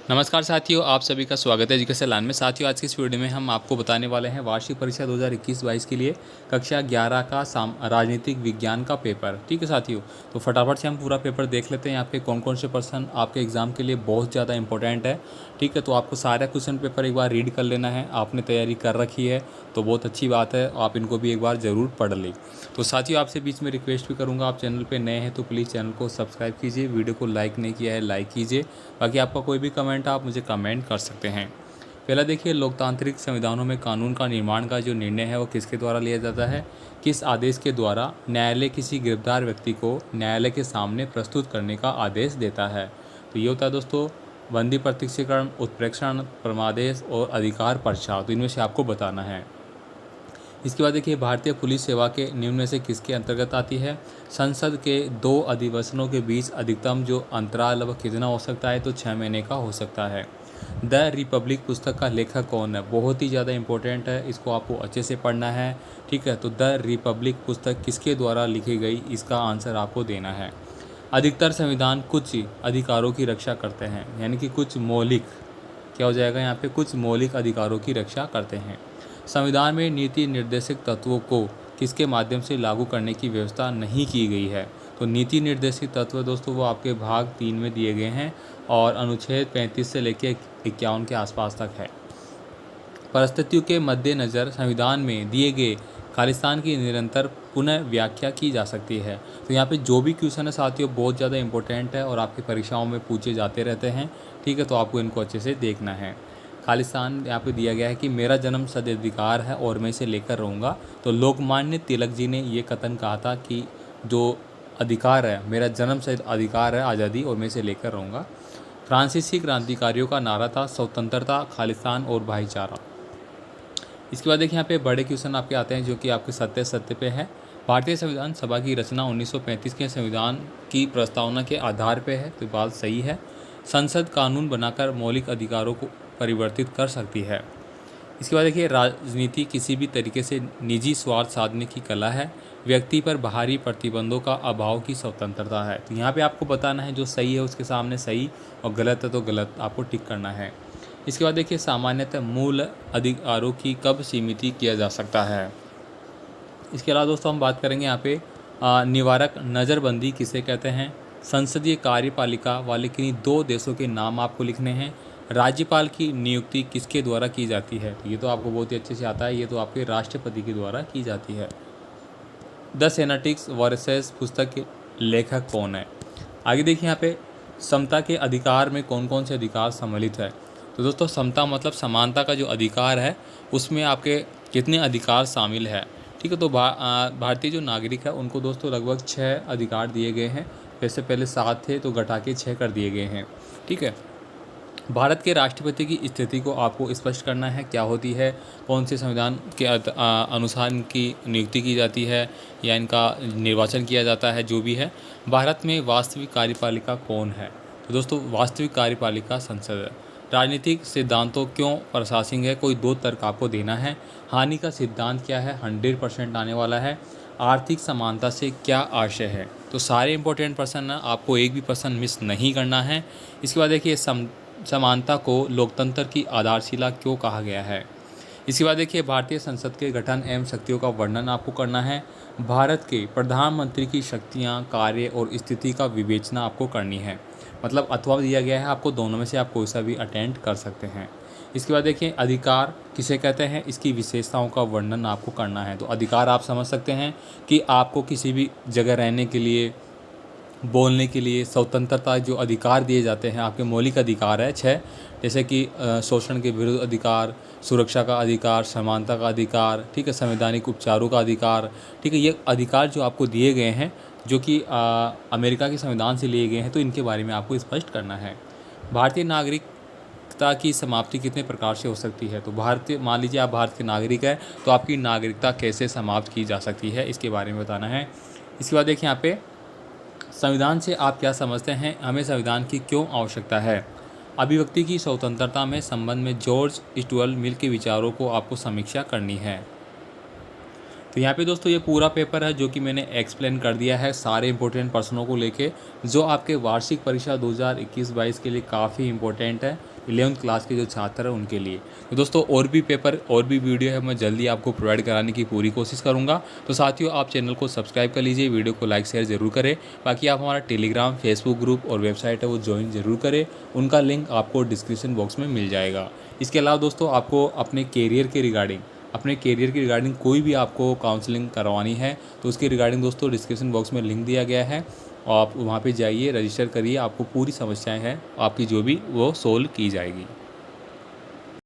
नमस्कार साथियों, आप सभी का स्वागत है एजुकेशन लाइन में। साथियों, आज की इस वीडियो में हम आपको बताने वाले हैं वार्षिक परीक्षा 2021-22 के लिए कक्षा 11 का राजनीतिक विज्ञान का पेपर। ठीक है साथियों, तो फटाफट से हम पूरा पेपर देख लेते हैं। यहाँ पे कौन कौन से प्रश्न आपके एग्जाम के लिए बहुत ज़्यादा इंपॉर्टेंट है। ठीक है, तो आपको सारा क्वेश्चन पेपर एक बार रीड कर लेना है। आपने तैयारी कर रखी है तो बहुत अच्छी बात है, आप इनको भी एक बार ज़रूर पढ़ लें। तो साथियों, आपसे बीच में रिक्वेस्ट भी करूँगा, आप चैनल पर नए हैं तो प्लीज़ चैनल को सब्सक्राइब कीजिए, वीडियो को लाइक नहीं किया है लाइक कीजिए। बाकी आपका कोई भी कमेंट आप मुझे कमेंट कर सकते हैं। पहला देखिए, लोकतांत्रिक संविधानों में कानून का निर्माण का जो निर्णय है वो किसके द्वारा लिया जाता है? किस आदेश के द्वारा न्यायालय किसी गिरफ्तार व्यक्ति को न्यायालय के सामने प्रस्तुत करने का आदेश देता है? तो ये होता है दोस्तों बंदी प्रत्यक्षीकरण, उत्प्रेक्षण, परमादेश और अधिकार पर्चा। तो इनमें से आपको बताना है। इसके बाद देखिए, भारतीय पुलिस सेवा के निम्न में से किसके अंतर्गत आती है? संसद के 2 अधिवेशनों के बीच अधिकतम जो अंतराल वह कितना हो सकता है? तो 6 महीने का हो सकता है। द रिपब्लिक पुस्तक का लेखक कौन है? बहुत ही ज़्यादा इंपॉर्टेंट है, इसको आपको अच्छे से पढ़ना है। ठीक है, तो द रिपब्लिक पुस्तक किसके द्वारा लिखी गई, इसका आंसर आपको देना है। अधिकतर संविधान कुछ अधिकारों की रक्षा करते हैं, यानी कि कुछ मौलिक, क्या हो जाएगा यहाँ पे, कुछ मौलिक अधिकारों की रक्षा करते हैं। संविधान में नीति निर्देशक तत्वों को किसके माध्यम से लागू करने की व्यवस्था नहीं की गई है? तो नीति निर्देशित तत्व दोस्तों वो आपके भाग 3 में दिए गए हैं और अनुच्छेद 35 से लेकर 51 के आसपास तक है। परिस्थितियों के मद्देनज़र संविधान में दिए गए खालिस्तान की निरंतर पुनः व्याख्या की जा सकती है। तो यहाँ पे जो भी क्वेश्चन है साथियों बहुत ज़्यादा इंपॉर्टेंट है और आपकी परीक्षाओं में पूछे जाते रहते हैं। ठीक है, तो आपको इनको अच्छे से देखना है। खालिस्तान यहाँ पे दिया गया है कि मेरा जन्म सदैधिकार है और मैं इसे लेकर रहूँगा। तो लोकमान्य तिलक जी ने ये कथन कहा था कि जो अधिकार है, मेरा जन्म सिद्ध अधिकार है आज़ादी और मैं इसे लेकर रहूँगा। फ्रांसीसी क्रांतिकारियों का नारा था स्वतंत्रता, खालिस्तान और भाईचारा। इसके बाद देखिए, यहाँ पे बड़े क्वेश्चन आपके आते हैं जो कि आपके सत्य पे है। भारतीय संविधान सभा की रचना 1935 के संविधान की प्रस्तावना के आधार पे है, तो बात सही है। संसद कानून बनाकर मौलिक अधिकारों को परिवर्तित कर सकती है। इसके बाद देखिए, राजनीति किसी भी तरीके से निजी स्वार्थ साधने की कला है। व्यक्ति पर बाहरी प्रतिबंधों का अभाव की स्वतंत्रता है। तो यहाँ पे आपको बताना है, जो सही है उसके सामने सही और गलत है तो गलत आपको टिक करना है। इसके बाद देखिए, सामान्यतः मूल अधिकारों की कब सीमित किया जा सकता है? इसके अलावा दोस्तों हम बात करेंगे यहाँ पे निवारक नज़रबंदी किसे कहते हैं? संसदीय कार्यपालिका वाले किन्हीं 2 देशों के नाम आपको लिखने हैं। राज्यपाल की नियुक्ति किसके द्वारा की जाती है? तो ये तो आपको बहुत ही अच्छे से आता है, ये तो आपके राष्ट्रपति के द्वारा की जाती है। द सेनेटिक्स वर्सेस पुस्तक के लेखक कौन है? आगे देखिए, यहाँ पे समता के अधिकार में कौन कौन से अधिकार सम्मिलित है? तो दोस्तों समता मतलब समानता का जो अधिकार है उसमें आपके कितने अधिकार शामिल है? ठीक है, तो भारतीय जो नागरिक है उनको दोस्तों लगभग 6 अधिकार दिए गए हैं। वैसे पहले 7 थे तो घटा के 6 कर दिए गए हैं। ठीक है, भारत के राष्ट्रपति की स्थिति को आपको स्पष्ट करना है, क्या होती है, कौन से संविधान के अनुसार इनकी नियुक्ति की जाती है या इनका निर्वाचन किया जाता है, जो भी है। भारत में वास्तविक कार्यपालिका कौन है? तो दोस्तों वास्तविक कार्यपालिका संसद है। राजनीतिक सिद्धांतों क्यों प्रशासनिक है? कोई 2 तर्क आपको देना है। हानि का सिद्धांत क्या है? 100% आने वाला है। आर्थिक समानता से क्या आशय है? तो सारे इंपॉर्टेंट प्रश्न है, आपको एक भी प्रश्न मिस नहीं करना है। इसके बाद देखिए, समानता को लोकतंत्र की आधारशिला क्यों कहा गया है? इसके बाद देखिए, भारतीय संसद के गठन एवं शक्तियों का वर्णन आपको करना है। भारत के प्रधानमंत्री की शक्तियां, कार्य और स्थिति का विवेचना आपको करनी है। मतलब अथवा दिया गया है, आपको दोनों में से आप कोई सा भी अटेंड कर सकते हैं। इसके बाद देखिए, अधिकार किसे कहते हैं? इसकी विशेषताओं का वर्णन आपको करना है। तो अधिकार आप समझ सकते हैं कि आपको किसी भी जगह रहने के लिए, बोलने के लिए स्वतंत्रता जो अधिकार दिए जाते हैं, आपके मौलिक अधिकार है 6, जैसे कि शोषण के विरुद्ध अधिकार, सुरक्षा का अधिकार, समानता का अधिकार, ठीक है, संवैधानिक उपचारों का अधिकार। ठीक है, ये अधिकार जो आपको दिए गए हैं जो कि अमेरिका के संविधान से लिए गए हैं, तो इनके बारे में आपको स्पष्ट करना है। भारतीय नागरिकता की समाप्ति कितने प्रकार से हो सकती है? तो भारतीय, मान लीजिए आप भारत के नागरिक हैं तो आपकी नागरिकता कैसे समाप्त की जा सकती है, इसके बारे में बताना है। इसके बाद देखिए, यहाँ पे संविधान से आप क्या समझते हैं? हमें संविधान की क्यों आवश्यकता है? अभिव्यक्ति की स्वतंत्रता में संबंध में जॉर्ज स्टुअर्ट मिल के विचारों को आपको समीक्षा करनी है। तो यहाँ पे दोस्तों ये पूरा पेपर है जो कि मैंने एक्सप्लेन कर दिया है सारे इंपॉर्टेंट प्रश्नों को लेके, जो आपके वार्षिक परीक्षा 2021-22 के लिए काफ़ी इंपॉर्टेंट है, 11th क्लास के जो छात्र हैं उनके लिए। तो दोस्तों और भी पेपर और भी वीडियो है, मैं जल्दी आपको प्रोवाइड कराने की पूरी कोशिश करूँगा। तो साथियों आप चैनल को सब्सक्राइब कर लीजिए, वीडियो को लाइक शेयर ज़रूर करें। बाकी आप हमारा टेलीग्राम, फेसबुक ग्रुप और वेबसाइट है वो ज्वाइन ज़रूर करें, उनका लिंक आपको डिस्क्रिप्शन बॉक्स में मिल जाएगा। इसके अलावा दोस्तों आपको अपने कैरियर के रिगार्डिंग कोई भी आपको काउंसलिंग करवानी है तो उसके रिगार्डिंग दोस्तों डिस्क्रिप्शन बॉक्स में लिंक दिया गया है, आप वहाँ पे जाइए, रजिस्टर करिए, आपको पूरी समस्याएं हैं आपकी जो भी वो सोल्व की जाएगी।